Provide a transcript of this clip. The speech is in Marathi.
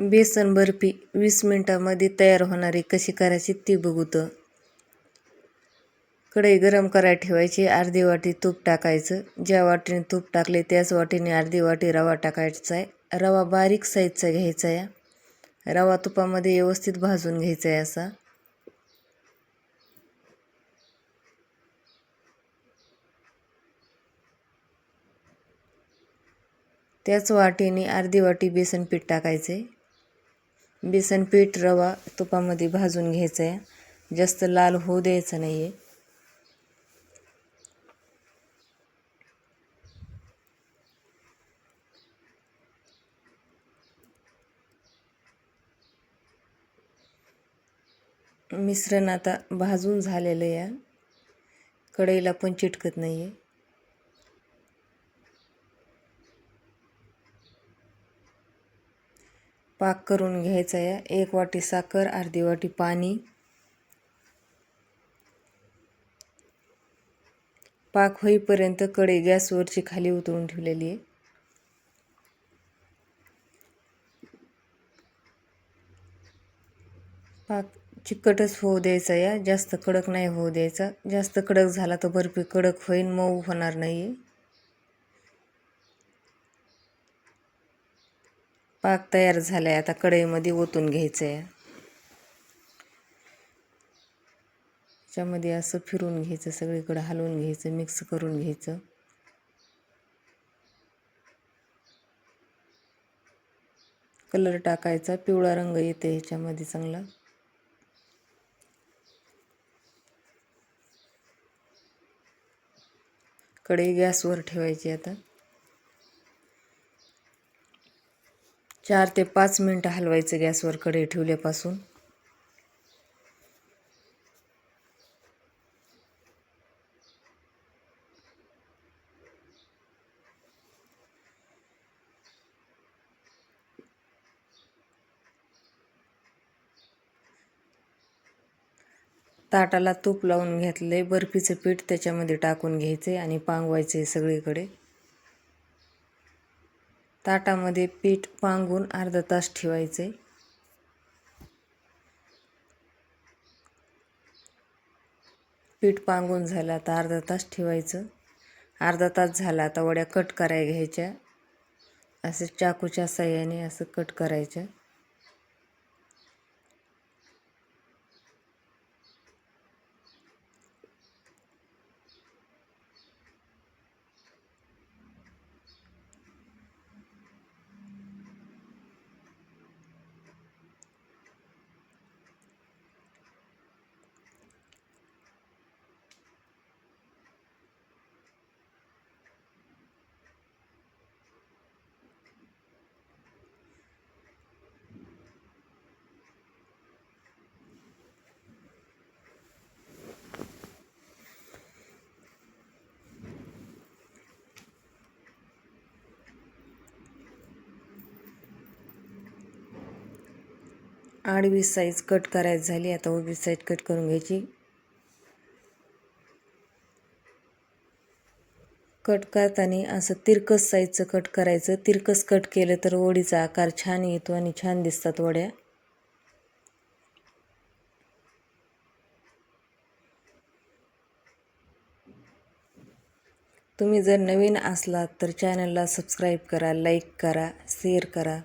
बेसन बर्फी 20 मिनिटांमध्ये तयार होणारी कशी करायची ती बघू तर. कढई गरम करायला ठेवायची. अर्धी वाटी तूप टाकायचं. ज्या वाटीने तूप टाकले त्याच वाटीने अर्धी वाटी रवा टाकायचा आहे. रवा बारीक साईजचा घ्यायचा आहे. रवा तुपामध्ये व्यवस्थित भाजून घ्यायचा आहे असा. त्याच वाटीने अर्धी वाटी बेसन पीठ टाकायचं आहे. बेसन पीठ रवा तुपामध्ये भाजून घ्यायचं आहे. जास्त लाल होऊ द्यायचं नाही आहे. मिश्रण आता भाजून झालेलं आहे. कढईला पण चिटकत नाही आहे. पाक करून घ्यायचा आहे. 1 वाटी साखर, अर्धी वाटी पाणी. पाक होईपर्यंत कढई गॅसवरची खाली उतरून ठेवलेली आहे. पाक चिकटच होऊ द्यायचा आहे. जास्त कडक नाही होऊ द्यायचा. जास्त कडक झाला तर बर्फी कडक होईल, मऊ होणार नाही. पाक तयार झाला आहे. आता कढईमध्ये ओतून घ्यायचं आहे. त्याच्यामध्ये असं फिरून घ्यायचं, सगळीकडे हलवून घ्यायचं, मिक्स करून घ्यायचं. कलर टाकायचा. पिवळा रंग येते ह्याच्यामध्ये चांगला. कढई गॅसवर ठेवायची. आता 4 ते 5 मिनिटं हलवायचं गॅसवर कढई ठेवल्यापासून. ताटाला तूप लावून घेतले. बर्फीचं पीठ त्याच्यामध्ये टाकून घ्यायचे आणि पांगवायचे सगळीकडे. ताटामध्ये पीठ पांगून अर्धा तास ठेवायचे. पीठ पांगून झालं आता अर्धा तास ठेवायचं. अर्धा तास झाला. आता वड्या कट करायला घ्यायच्या. असे चाकूच्या साह्याने असं कट करायच्या. आडवी साईज कट करायची झाली. आता उभी साईज कट करून घ्यायची. कट करताना असं तिरकस साईजचं कट करायचं. तिरकस कट केलं तर वडीचा आकार छान येतो आणि छान दिसतात वड्या. तुम्ही जर नवीन असलात तर चॅनलला सबस्क्राईब करा, लाईक करा, शेअर करा.